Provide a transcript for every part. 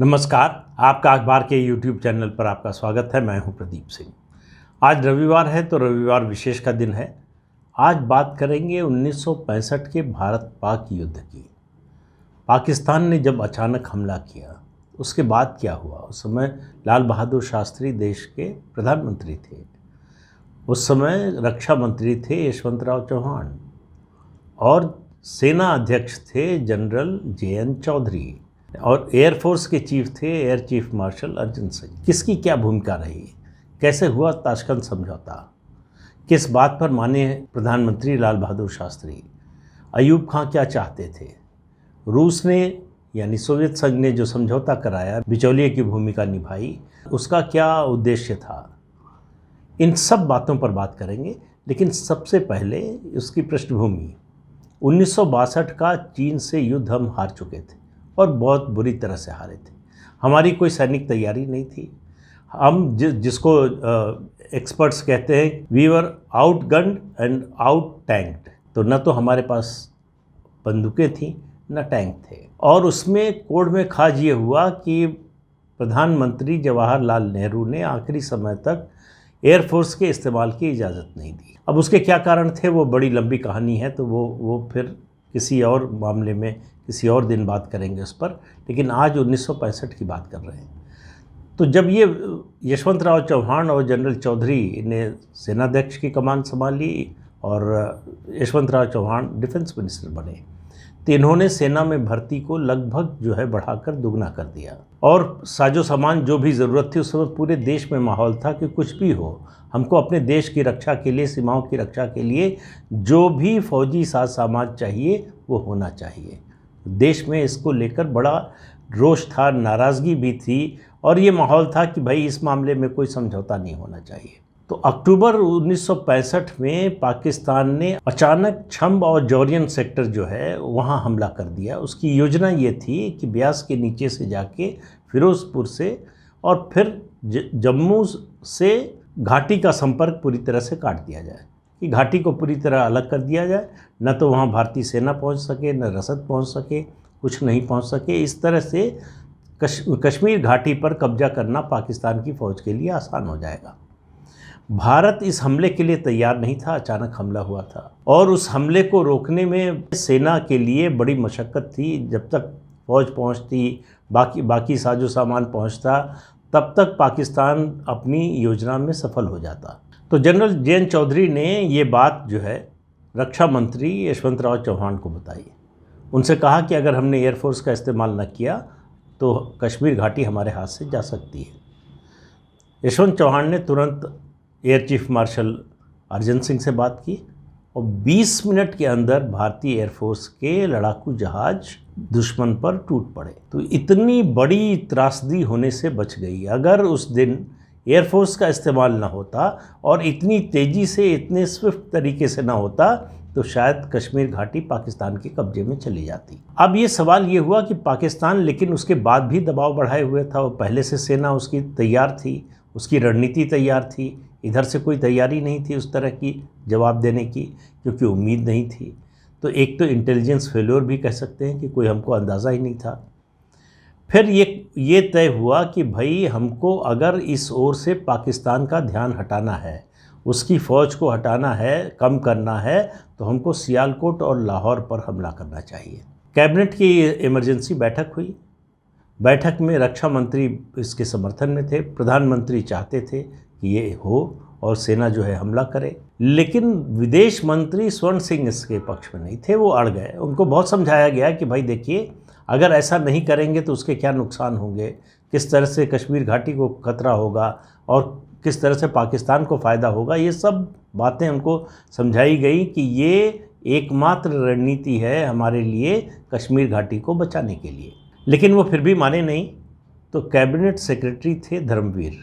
नमस्कार। आपका अखबार के YouTube चैनल पर आपका स्वागत है। मैं हूं प्रदीप सिंह। आज रविवार है तो रविवार विशेष का दिन है। आज बात करेंगे 1965 के भारत पाक युद्ध की। पाकिस्तान ने जब अचानक हमला किया उसके बाद क्या हुआ। उस समय लाल बहादुर शास्त्री देश के प्रधानमंत्री थे। उस समय रक्षा मंत्री थे यशवंतराव चौहान और सेना अध्यक्ष थे जनरल JN चौधरी और एयरफोर्स के चीफ थे air chief marshal Arjan Singh. किसकी क्या भूमिका रही, कैसे हुआ ताशकंद समझौता, किस बात पर माने प्रधानमंत्री लाल बहादुर शास्त्री, अयूब खां क्या चाहते थे, रूस ने यानी सोवियत संघ ने जो समझौता कराया बिचौलिए की भूमिका निभाई, उसका क्या उद्देश्य था। इन सब बातों पर बात करेंगे। लेकिन सबसे पहले उसकी पृष्ठभूमि 1962 का चीन से युद्ध हम हार चुके थे और बहुत बुरी तरह से हारे थे। हमारी कोई सैनिक तैयारी नहीं थी। हम जिसको एक्सपर्ट्स कहते हैं we were outgunned and outtanked. तो न तो हमारे पास बंदूकें थीं न टैंक थे। और उसमें कोड में खाज ये हुआ कि प्रधानमंत्री जवाहरलाल नेहरू ने आखिरी समय तक एयरफोर्स के इस्तेमाल की इजाज़त नहीं दी। अब उसके क्या कारण थे वो बड़ी लंबी कहानी है, तो वो फिर किसी और मामले में किसी और दिन बात करेंगे उस पर। लेकिन आज 1965 की बात कर रहे हैं। तो जब ये यशवंतराव चौहान और जनरल चौधरी ने सेनाध्यक्ष की कमान संभाली और यशवंतराव चौहान डिफेंस मिनिस्टर बने, तो इन्होंने सेना में भर्ती को लगभग जो है बढ़ाकर दुगना कर दिया। और साजो सामान जो भी ज़रूरत थी उस समय पूरे देश में माहौल था कि कुछ भी हो, हमको अपने देश की रक्षा के लिए, सीमाओं की रक्षा के लिए जो भी फौजी साज सामान चाहिए वो होना चाहिए। देश में इसको लेकर बड़ा रोष था, नाराज़गी भी थी और ये माहौल था कि भाई इस मामले में कोई समझौता नहीं होना चाहिए। तो अक्टूबर 1965 में पाकिस्तान ने अचानक छंब और जौरियन सेक्टर जो है वहाँ हमला कर दिया। उसकी योजना ये थी कि ब्यास के नीचे से जाके फिरोज़पुर से और फिर जम्मू से घाटी का संपर्क पूरी तरह से काट दिया जाए, कि घाटी को पूरी तरह अलग कर दिया जाए। न तो वहाँ भारतीय सेना पहुँच सके, न रसद पहुँच सके, कुछ नहीं पहुँच सके। इस तरह से कश्मीर घाटी पर कब्जा करना पाकिस्तान की फ़ौज के लिए आसान हो जाएगा। भारत इस हमले के लिए तैयार नहीं था। अचानक हमला हुआ था और उस हमले को रोकने में सेना के लिए बड़ी मशक्क़त थी। जब तक फ़ौज पहुँचती, बाकी साजो सामान पहुँचता, तब तक पाकिस्तान अपनी योजना में सफल हो जाता। तो जनरल JN चौधरी ने ये बात जो है रक्षा मंत्री यशवंतराव चौहान को बताई। उनसे कहा कि अगर हमने एयरफोर्स का इस्तेमाल न किया तो कश्मीर घाटी हमारे हाथ से जा सकती है। यशवंत चौहान ने तुरंत air chief marshal Arjan Singh से बात की और 20 मिनट के अंदर भारतीय एयरफोर्स के लड़ाकू जहाज़ दुश्मन पर टूट पड़े। तो इतनी बड़ी त्रासदी होने से बच गई। अगर उस दिन एयरफोर्स का इस्तेमाल ना होता और इतनी तेज़ी से, इतने स्विफ्ट तरीके से ना होता तो शायद कश्मीर घाटी पाकिस्तान के कब्जे में चली जाती। अब ये सवाल ये हुआ कि पाकिस्तान लेकिन उसके बाद भी दबाव बढ़ाए हुए था। वो पहले से सेना उसकी तैयार थी, उसकी रणनीति तैयार थी। इधर से कोई तैयारी नहीं थी उस तरह की जवाब देने की, क्योंकि उम्मीद नहीं थी। तो एक तो इंटेलिजेंस फेल्योर भी कह सकते हैं कि कोई हमको अंदाज़ा ही नहीं था। फिर ये तय हुआ कि भाई हमको अगर इस ओर से पाकिस्तान का ध्यान हटाना है, उसकी फ़ौज को हटाना है, कम करना है, तो हमको सियालकोट और लाहौर पर हमला करना चाहिए। कैबिनेट की इमरजेंसी बैठक हुई। बैठक में रक्षा मंत्री इसके समर्थन में थे। प्रधानमंत्री चाहते थे कि ये हो और सेना जो है हमला करे, लेकिन विदेश मंत्री स्वर्ण सिंह इसके पक्ष में नहीं थे। वो अड़ गए। उनको बहुत समझाया गया कि भाई देखिए, अगर ऐसा नहीं करेंगे तो उसके क्या नुकसान होंगे, किस तरह से कश्मीर घाटी को खतरा होगा और किस तरह से पाकिस्तान को फ़ायदा होगा। ये सब बातें उनको समझाई गई कि ये एकमात्र रणनीति है हमारे लिए कश्मीर घाटी को बचाने के लिए। लेकिन वो फिर भी माने नहीं। तो कैबिनेट सेक्रेटरी थे धर्मवीर,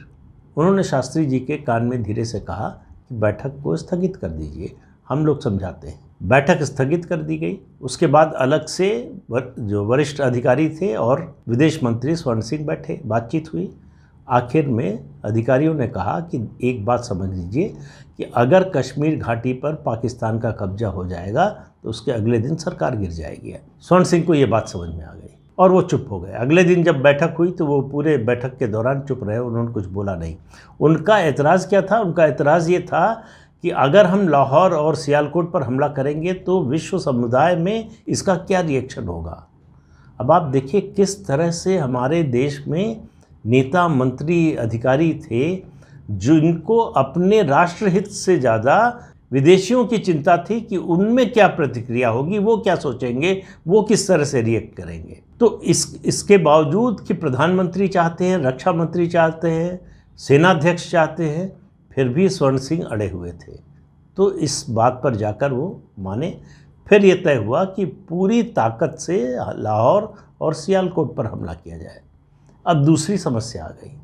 उन्होंने शास्त्री जी के कान में धीरे से कहा कि बैठक को स्थगित कर दीजिए, हम लोग समझाते हैं। बैठक स्थगित कर दी गई। उसके बाद अलग से जो वरिष्ठ अधिकारी थे और विदेश मंत्री स्वर्ण सिंह बैठे, बातचीत हुई। आखिर में अधिकारियों ने कहा कि एक बात समझ लीजिए कि अगर कश्मीर घाटी पर पाकिस्तान का कब्जा हो जाएगा तो उसके अगले दिन सरकार गिर जाएगी। स्वर्ण सिंह को ये बात समझ में आ गई। और वो चुप हो गए। अगले दिन जब बैठक हुई तो वो पूरे बैठक के दौरान चुप रहे, उन्होंने कुछ बोला नहीं। उनका एतराज़ क्या था? उनका एतराज़ ये था कि अगर हम लाहौर और सियालकोट पर हमला करेंगे तो विश्व समुदाय में इसका क्या रिएक्शन होगा। अब आप देखिए किस तरह से हमारे देश में नेता, मंत्री, अधिकारी थे जिनको अपने राष्ट्रहित से ज़्यादा विदेशियों की चिंता थी कि उनमें क्या प्रतिक्रिया होगी, वो क्या सोचेंगे, वो किस तरह से रिएक्ट करेंगे। तो इसके बावजूद कि प्रधानमंत्री चाहते हैं, रक्षा मंत्री चाहते हैं, सेनाध्यक्ष चाहते हैं, फिर भी स्वर्ण सिंह अड़े हुए थे। तो इस बात पर जाकर वो माने। फिर ये तय हुआ कि पूरी ताकत से लाहौर और सियालकोट पर हमला किया जाए। अब दूसरी समस्या आ गई।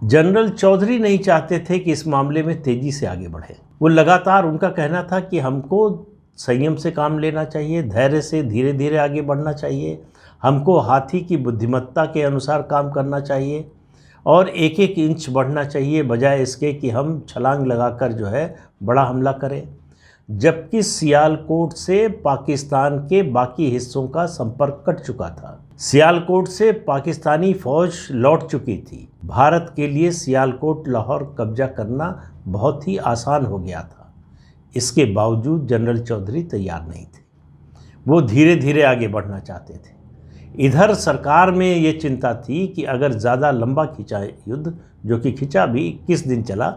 जनरल चौधरी नहीं चाहते थे कि इस मामले में तेज़ी से आगे बढ़े। वो लगातार, उनका कहना था कि हमको संयम से काम लेना चाहिए, धैर्य से धीरे धीरे आगे बढ़ना चाहिए, हमको हाथी की बुद्धिमत्ता के अनुसार काम करना चाहिए और एक एक इंच बढ़ना चाहिए, बजाय इसके कि हम छलांग लगाकर जो है बड़ा हमला करें। जबकि सियालकोट से पाकिस्तान के बाकी हिस्सों का संपर्क कट चुका था। सियालकोट से पाकिस्तानी फौज लौट चुकी थी। भारत के लिए सियालकोट, लाहौर कब्जा करना बहुत ही आसान हो गया था। इसके बावजूद जनरल चौधरी तैयार नहीं थे। वो धीरे धीरे आगे बढ़ना चाहते थे। इधर सरकार में ये चिंता थी कि अगर ज़्यादा लंबा खिंचा युद्ध, जो कि खिंचा भी 21 दिन चला,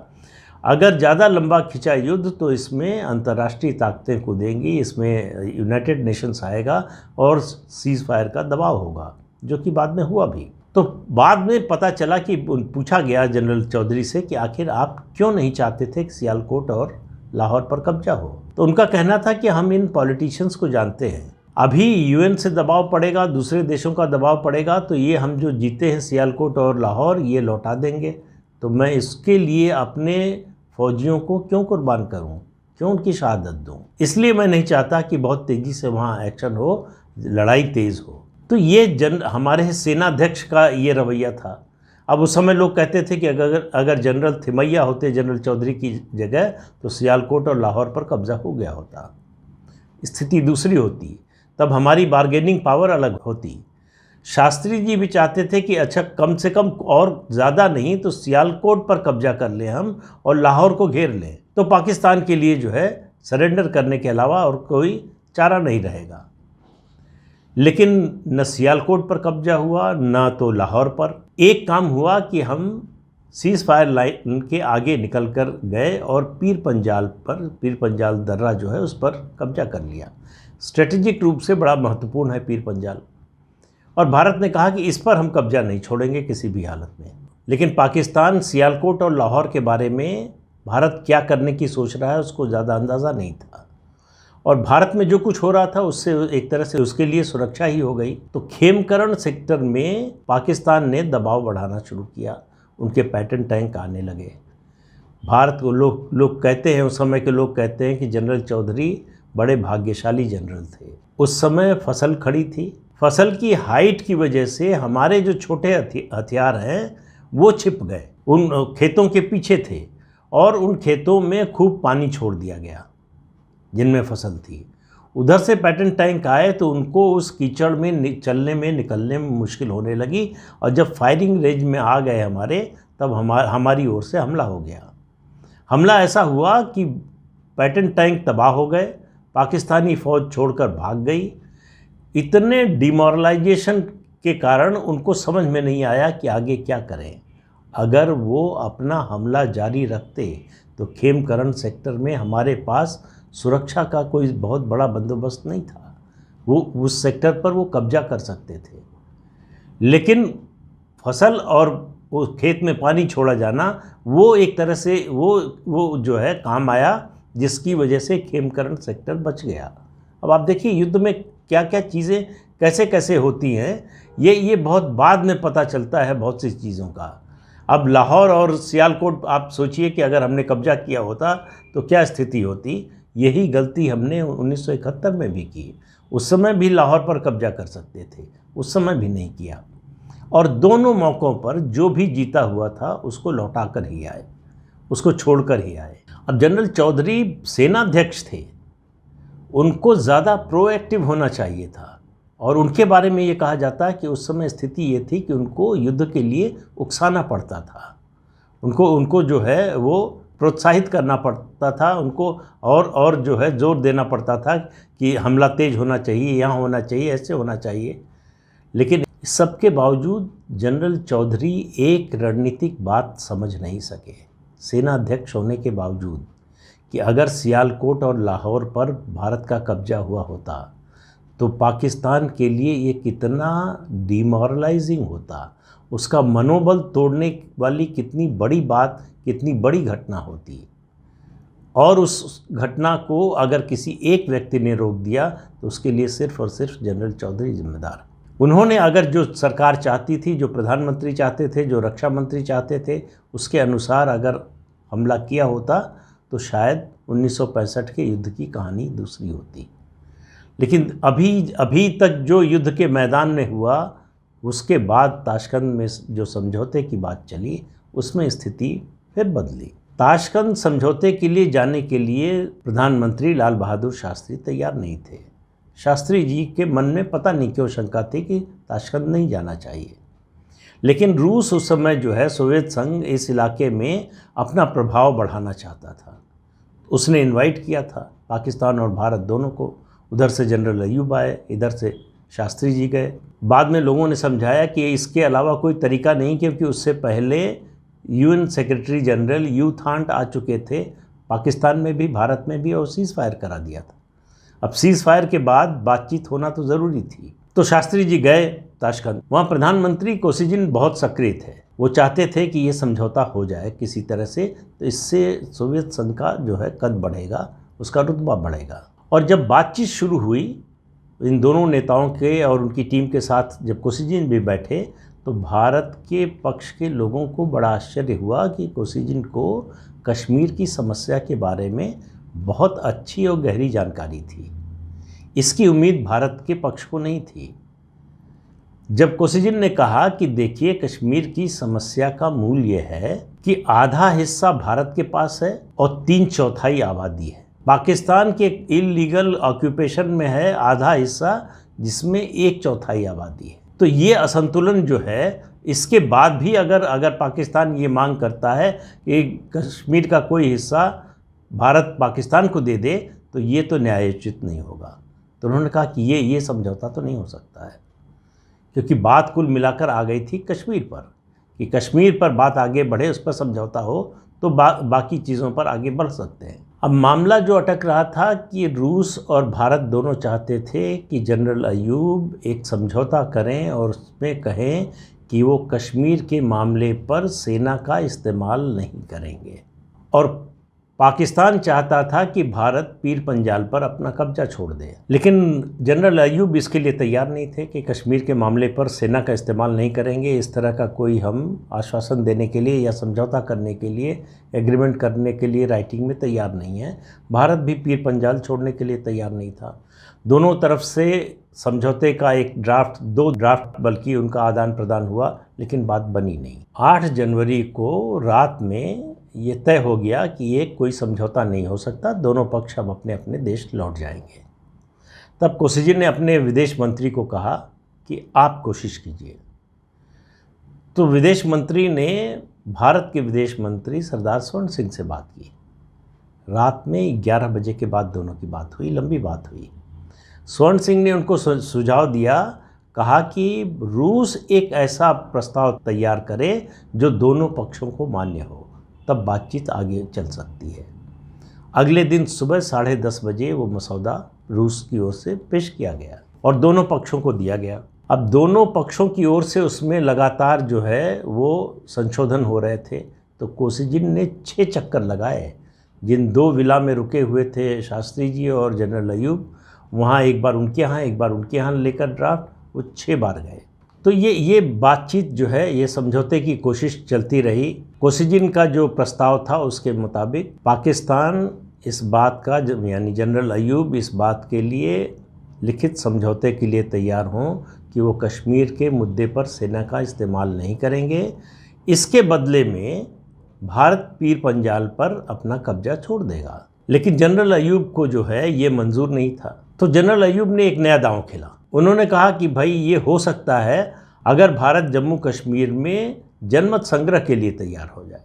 अगर ज़्यादा लंबा खिंचा युद्ध तो इसमें अंतर्राष्ट्रीय ताकतें कूदेंगी, इसमें यूनाइटेड नेशंस आएगा और सीज़ फायर का दबाव होगा, जो कि बाद में हुआ भी। तो बाद में पता चला कि पूछा गया जनरल चौधरी से कि आखिर आप क्यों नहीं चाहते थे कि सियालकोट और लाहौर पर कब्जा हो। तो उनका कहना था कि हम इन पॉलिटिशियंस को जानते हैं, अभी यूएन से दबाव पड़ेगा, दूसरे देशों का दबाव पड़ेगा तो ये हम जो जीते हैं सियालकोट और लाहौर, ये लौटा देंगे। तो मैं इसके लिए अपने फौजियों को क्यों कुर्बान करूं, क्यों उनकी शहादत दूं। इसलिए मैं नहीं चाहता कि बहुत तेज़ी से वहाँ एक्शन हो, लड़ाई तेज़ हो। तो ये हमारे सेनाध्यक्ष का ये रवैया था। अब उस समय लोग कहते थे कि अगर जनरल थिमैया होते जनरल चौधरी की जगह तो सियालकोट और लाहौर पर कब्जा हो गया होता, स्थिति दूसरी होती, तब हमारी बार्गेनिंग पावर अलग होती। शास्त्री जी भी चाहते थे कि अच्छा कम से कम और ज़्यादा नहीं तो सियालकोट पर कब्जा कर लें हम और लाहौर को घेर लें, तो पाकिस्तान के लिए जो है सरेंडर करने के अलावा और कोई चारा नहीं रहेगा। लेकिन न सियालकोट पर कब्जा हुआ न तो लाहौर पर। एक काम हुआ कि हम सीज़ फायर लाइन के आगे निकल कर गए और पीर पंजाल दर्रा जो है उस पर कब्जा कर लिया। स्ट्रेटेजिक रूप से बड़ा महत्वपूर्ण है पीर पंजाल, और भारत ने कहा कि इस पर हम कब्जा नहीं छोड़ेंगे किसी भी हालत में। लेकिन पाकिस्तान सियालकोट और लाहौर के बारे में भारत क्या करने की सोच रहा है उसको ज़्यादा अंदाज़ा नहीं था, और भारत में जो कुछ हो रहा था उससे एक तरह से उसके लिए सुरक्षा ही हो गई। तो खेमकरण सेक्टर में पाकिस्तान ने दबाव बढ़ाना शुरू किया, उनके पैटर्न टैंक आने लगे। भारत को लोग कहते हैं, उस समय के लोग कहते हैं कि जनरल चौधरी बड़े भाग्यशाली जनरल थे। उस समय फसल खड़ी थी, फसल की हाइट की वजह से हमारे जो छोटे हथियार हैं वो छिप गए, उन खेतों के पीछे थे, और उन खेतों में खूब पानी छोड़ दिया गया जिनमें फसल थी। उधर से पैटर्न टैंक आए तो उनको उस कीचड़ में चलने में निकलने में मुश्किल होने लगी, और जब फायरिंग रेंज में आ गए हमारे, तब हमारी ओर से हमला हो गया। हमला ऐसा हुआ कि पैटर्न टैंक तबाह हो गए, पाकिस्तानी फ़ौज छोड़कर भाग गई। इतने डिमोरलाइजेशन के कारण उनको समझ में नहीं आया कि आगे क्या करें। अगर वो अपना हमला जारी रखते तो खेमकरण सेक्टर में हमारे पास सुरक्षा का कोई बहुत बड़ा बंदोबस्त नहीं था, वो उस सेक्टर पर वो कब्जा कर सकते थे। लेकिन फसल और वो खेत में पानी छोड़ा जाना वो एक तरह से वो जो है काम आया, जिसकी वजह से खेमकरण सेक्टर बच गया। अब आप देखिए युद्ध में क्या क्या चीज़ें कैसे कैसे होती हैं, ये बहुत बाद में पता चलता है बहुत सी चीज़ों का। अब लाहौर और सियालकोट आप सोचिए कि अगर हमने कब्जा किया होता तो क्या स्थिति होती। यही गलती हमने 1971 में भी की। उस समय भी लाहौर पर कब्जा कर सकते थे, उस समय भी नहीं किया, और दोनों मौक़ों पर जो भी जीता हुआ था उसको लौटा कर ही आए, उसको छोड़कर ही आए। अब जनरल चौधरी सेनाध्यक्ष थे, उनको ज़्यादा प्रोएक्टिव होना चाहिए था और उनके बारे में ये कहा जाता है कि उस समय स्थिति ये थी कि उनको युद्ध के लिए उकसाना पड़ता था, उनको जो है वो प्रोत्साहित करना पड़ता था, उनको और जो है जोर देना पड़ता था कि हमला तेज होना चाहिए, यहाँ होना चाहिए, ऐसे होना चाहिए। लेकिन इस सब के बावजूद जनरल चौधरी एक रणनीतिक बात समझ नहीं सके, सेना अध्यक्ष होने के बावजूद, कि अगर सियालकोट और लाहौर पर भारत का कब्जा हुआ होता तो पाकिस्तान के लिए ये कितना डिमोरलाइजिंग होता, उसका मनोबल तोड़ने वाली कितनी बड़ी बात, कितनी बड़ी घटना होती। और उस घटना को अगर किसी एक व्यक्ति ने रोक दिया तो उसके लिए सिर्फ और सिर्फ जनरल चौधरी जिम्मेदार। उन्होंने अगर जो सरकार चाहती थी, जो प्रधानमंत्री चाहते थे, जो रक्षा मंत्री चाहते थे, उसके अनुसार अगर हमला किया होता तो शायद 1965 के युद्ध की कहानी दूसरी होती। लेकिन अभी तक जो युद्ध के मैदान में हुआ, उसके बाद ताशकंद में जो समझौते की बात चली, उसमें स्थिति फिर बदली। ताशकंद समझौते के लिए जाने के लिए प्रधानमंत्री लाल बहादुर शास्त्री तैयार नहीं थे। शास्त्री जी के मन में पता नहीं क्यों शंका थी कि ताशकंद नहीं जाना चाहिए। लेकिन रूस उस समय जो है, सोवियत संघ इस इलाके में अपना प्रभाव बढ़ाना चाहता था। उसने इनवाइट किया था पाकिस्तान और भारत दोनों को। उधर से जनरल अय्यूब आए, इधर से शास्त्री जी गए। बाद में लोगों ने समझाया कि इसके अलावा कोई तरीका नहीं, क्योंकि उससे पहले यूएन सेक्रेटरी जनरल यू थांट आ चुके थे पाकिस्तान में भी, भारत में भी, और सीज़ फायर करा दिया था। अब सीज़ फायर के बाद बातचीत होना तो ज़रूरी थी। तो शास्त्री जी गए ताशकंद। वहाँ प्रधानमंत्री कोसिजिन बहुत सक्रिय थे। वो चाहते थे कि ये समझौता हो जाए किसी तरह से, तो इससे सोवियत संघ का जो है कद बढ़ेगा, उसका रुतबा बढ़ेगा। और जब बातचीत शुरू हुई इन दोनों नेताओं के और उनकी टीम के साथ, जब कोसिजिन भी बैठे, तो भारत के पक्ष के लोगों को बड़ा आश्चर्य हुआ कि कोसिजिन को कश्मीर की समस्या के बारे में बहुत अच्छी और गहरी जानकारी थी। इसकी उम्मीद भारत के पक्ष को नहीं थी। जब कोसिजिन ने कहा कि देखिए, कश्मीर की समस्या का मूल ये है कि आधा हिस्सा भारत के पास है और 3/4 आबादी है। पाकिस्तान के इलीगल ऑक्यूपेशन में है आधा हिस्सा, जिसमें 1/4 आबादी है। तो ये असंतुलन जो है, इसके बाद भी अगर पाकिस्तान ये मांग करता है कि कश्मीर का कोई हिस्सा भारत पाकिस्तान को दे दे, तो ये तो न्यायोचित नहीं होगा। तो उन्होंने कहा कि ये समझौता तो नहीं हो सकता है, क्योंकि बात कुल मिलाकर आ गई थी कश्मीर पर, कि कश्मीर पर बात आगे बढ़े, उस पर समझौता हो तो बाकी चीज़ों पर आगे बढ़ सकते हैं। अब मामला जो अटक रहा था कि रूस और भारत दोनों चाहते थे कि जनरल अय्यूब एक समझौता करें और उसमें कहें कि वो कश्मीर के मामले पर सेना का इस्तेमाल नहीं करेंगे, और पाकिस्तान चाहता था कि भारत पीर पंजाल पर अपना कब्जा छोड़ दे। लेकिन जनरल अय्यूब इसके लिए तैयार नहीं थे कि कश्मीर के मामले पर सेना का इस्तेमाल नहीं करेंगे। इस तरह का कोई हम आश्वासन देने के लिए या समझौता करने के लिए, एग्रीमेंट करने के लिए राइटिंग में तैयार नहीं है। भारत भी पीर पंजाल छोड़ने के लिए तैयार नहीं था। दोनों तरफ से समझौते का एक ड्राफ्ट, 2 ड्राफ्ट बल्कि उनका आदान प्रदान हुआ, लेकिन बात बनी नहीं। 8 जनवरी को रात में ये तय हो गया कि ये कोई समझौता नहीं हो सकता, दोनों पक्ष अब अपने अपने देश लौट जाएंगे। तब कोसिजिन ने अपने विदेश मंत्री को कहा कि आप कोशिश कीजिए। तो विदेश मंत्री ने भारत के विदेश मंत्री सरदार स्वर्ण सिंह से बात की। रात में 11 बजे के बाद दोनों की बात हुई, लंबी बात हुई। स्वर्ण सिंह ने उनको सुझाव दिया, कहा कि रूस एक ऐसा प्रस्ताव तैयार करे जो दोनों पक्षों को मान्य हो, तब बातचीत आगे चल सकती है। अगले दिन सुबह 10:30 बजे वो मसौदा रूस की ओर से पेश किया गया और दोनों पक्षों को दिया गया। अब दोनों पक्षों की ओर से उसमें लगातार जो है वो संशोधन हो रहे थे। तो कोसिजिन ने 6 चक्कर लगाए। जिन 2 विला में रुके हुए थे शास्त्री जी और जनरल अय्यूब, वहाँ एक बार उनके यहाँ, एक बार उनके यहाँ लेकर ड्राफ्ट, वो 6 बार गए। तो ये बातचीत जो है, ये समझौते की कोशिश चलती रही। कोसिजिन का जो प्रस्ताव था उसके मुताबिक पाकिस्तान इस बात का, यानी जनरल अय्यूब इस बात के लिए लिखित समझौते के लिए तैयार हों कि वो कश्मीर के मुद्दे पर सेना का इस्तेमाल नहीं करेंगे। इसके बदले में भारत पीर पंजाल पर अपना कब्जा छोड़ देगा। लेकिन जनरल अय्यूब को जो है ये मंजूर नहीं था। तो जनरल अय्यूब ने एक नया दांव खेला। उन्होंने कहा कि भाई ये हो सकता है अगर भारत जम्मू कश्मीर में जनमत संग्रह के लिए तैयार हो जाए।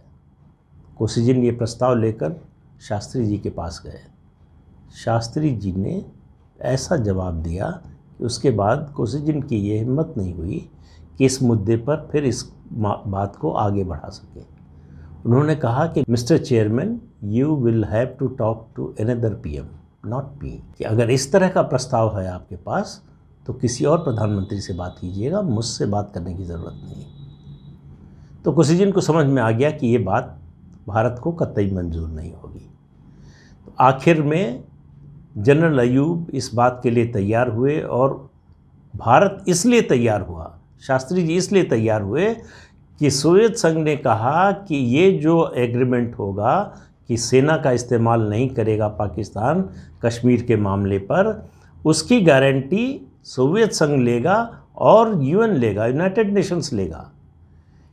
कोसिजिन ये प्रस्ताव लेकर शास्त्री जी के पास गए। शास्त्री जी ने ऐसा जवाब दिया कि उसके बाद कोसिजिन की ये हिम्मत नहीं हुई कि इस मुद्दे पर फिर इस बात को आगे बढ़ा सके। उन्होंने कहा कि mister chairman, you will have to talk to another PM, not me. कि अगर इस तरह का प्रस्ताव है आपके पास तो किसी और प्रधानमंत्री से बात कीजिएगा, मुझसे बात करने की ज़रूरत नहीं। तो कोसिजिन को समझ में आ गया कि ये बात भारत को कतई मंजूर नहीं होगी। तो आखिर में जनरल अयूब इस बात के लिए तैयार हुए और भारत इसलिए तैयार हुआ, शास्त्री जी इसलिए तैयार हुए कि सोवियत संघ ने कहा कि ये जो एग्रीमेंट होगा कि सेना का इस्तेमाल नहीं करेगा पाकिस्तान कश्मीर के मामले पर, उसकी गारंटी सोवियत संघ लेगा और यूएन लेगा, यूनाइटेड नेशंस लेगा।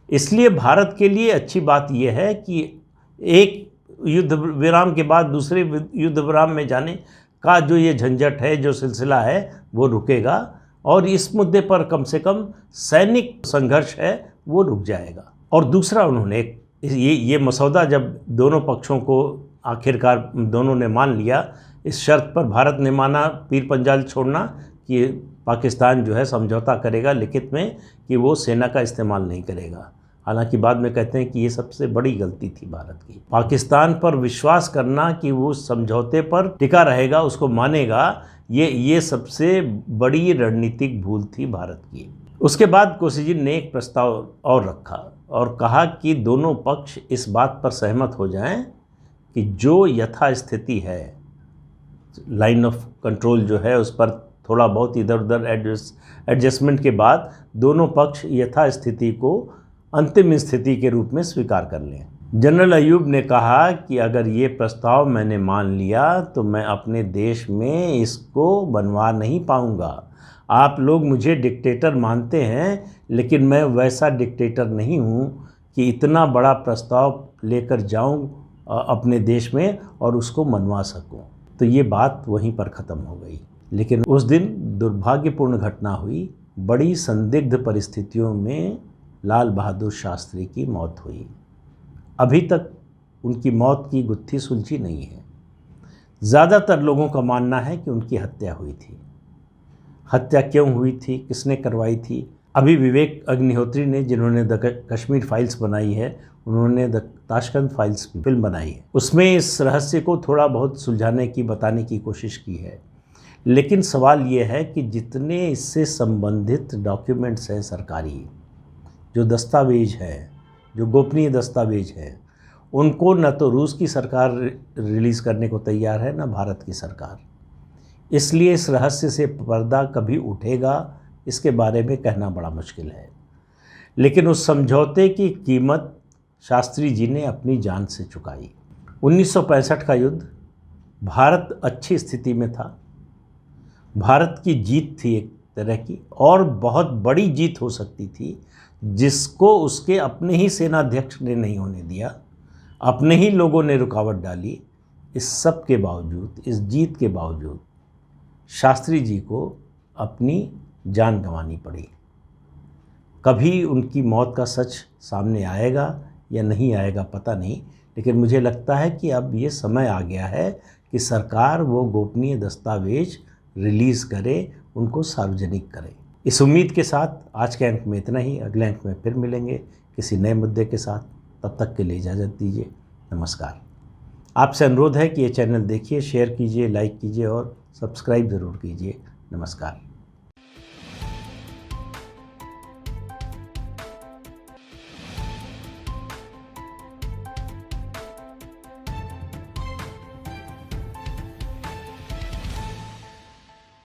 इसलिए भारत के लिए अच्छी बात यह है कि एक युद्ध विराम के बाद दूसरे युद्ध विराम में जाने का जो ये झंझट है, जो सिलसिला है, वो रुकेगा और इस मुद्दे पर कम से कम सैनिक संघर्ष है वो रुक जाएगा। और दूसरा, उन्होंने ये मसौदा जब दोनों पक्षों को आखिरकार दोनों ने मान लिया, इस शर्त पर भारत ने माना पीर पंजाल छोड़ना कि पाकिस्तान जो है समझौता करेगा लिखित में कि वो सेना का इस्तेमाल नहीं करेगा। हालांकि बाद में कहते हैं कि ये सबसे बड़ी गलती थी भारत की। पाकिस्तान पर विश्वास करना कि वो समझौते पर टिका रहेगा, उसको मानेगा, ये सबसे बड़ी रणनीतिक भूल थी भारत की। उसके बाद कोसिजिन ने एक प्रस्ताव और रखा और कहा कि दोनों पक्ष इस बात पर सहमत हो जाएं कि जो यथास्थिति है, लाइन ऑफ कंट्रोल जो है उस पर थोड़ा बहुत इधर उधर एडजस्टमेंट के बाद दोनों पक्ष यथास्थिति को अंतिम स्थिति के रूप में स्वीकार कर लें। जनरल अयूब ने कहा कि अगर ये प्रस्ताव मैंने मान लिया तो मैं अपने देश में इसको बनवा नहीं पाऊंगा। आप लोग मुझे डिक्टेटर मानते हैं, लेकिन मैं वैसा डिक्टेटर नहीं हूँ कि इतना बड़ा प्रस्ताव लेकर जाऊँ अपने देश में और उसको मनवा सकूँ। तो ये बात वहीं पर ख़त्म हो गई। लेकिन उस दिन दुर्भाग्यपूर्ण घटना हुई। बड़ी संदिग्ध परिस्थितियों में लाल बहादुर शास्त्री की मौत हुई। अभी तक उनकी मौत की गुत्थी सुलझी नहीं है। ज़्यादातर लोगों का मानना है कि उनकी हत्या हुई थी। हत्या क्यों हुई थी, किसने करवाई थी? अभी विवेक अग्निहोत्री ने, जिन्होंने द कश्मीर फाइल्स बनाई है, उन्होंने द ताशकंद फाइल्स फिल्म बनाई है, उसमें इस रहस्य को थोड़ा बहुत सुलझाने की, बताने की कोशिश की है। लेकिन सवाल ये है कि जितने इससे संबंधित डॉक्यूमेंट्स हैं सरकारी, जो दस्तावेज है, जो गोपनीय दस्तावेज है, उनको न तो रूस की सरकार रिलीज़ करने को तैयार है, न भारत की सरकार। इसलिए इस रहस्य से पर्दा कभी उठेगा, इसके बारे में कहना बड़ा मुश्किल है। लेकिन उस समझौते की कीमत शास्त्री जी ने अपनी जान से चुकाई। 1965 का युद्ध, भारत अच्छी स्थिति में था। भारत की जीत थी एक तरह की, और बहुत बड़ी जीत हो सकती थी, जिसको उसके अपने ही सेनाध्यक्ष ने नहीं होने दिया, अपने ही लोगों ने रुकावट डाली। इस सब के बावजूद, इस जीत के बावजूद शास्त्री जी को अपनी जान गंवानी पड़ी। कभी उनकी मौत का सच सामने आएगा या नहीं आएगा पता नहीं, लेकिन मुझे लगता है कि अब ये समय आ गया है कि सरकार वो गोपनीय दस्तावेज रिलीज़ करे, उनको सार्वजनिक करे। इस उम्मीद के साथ आज के अंक में इतना ही। अगले अंक में फिर मिलेंगे किसी नए मुद्दे के साथ। तब तक के लिए इजाज़त दीजिए। नमस्कार। आपसे अनुरोध है कि ये चैनल देखिए, शेयर कीजिए, लाइक कीजिए और सब्सक्राइब ज़रूर कीजिए। नमस्कार।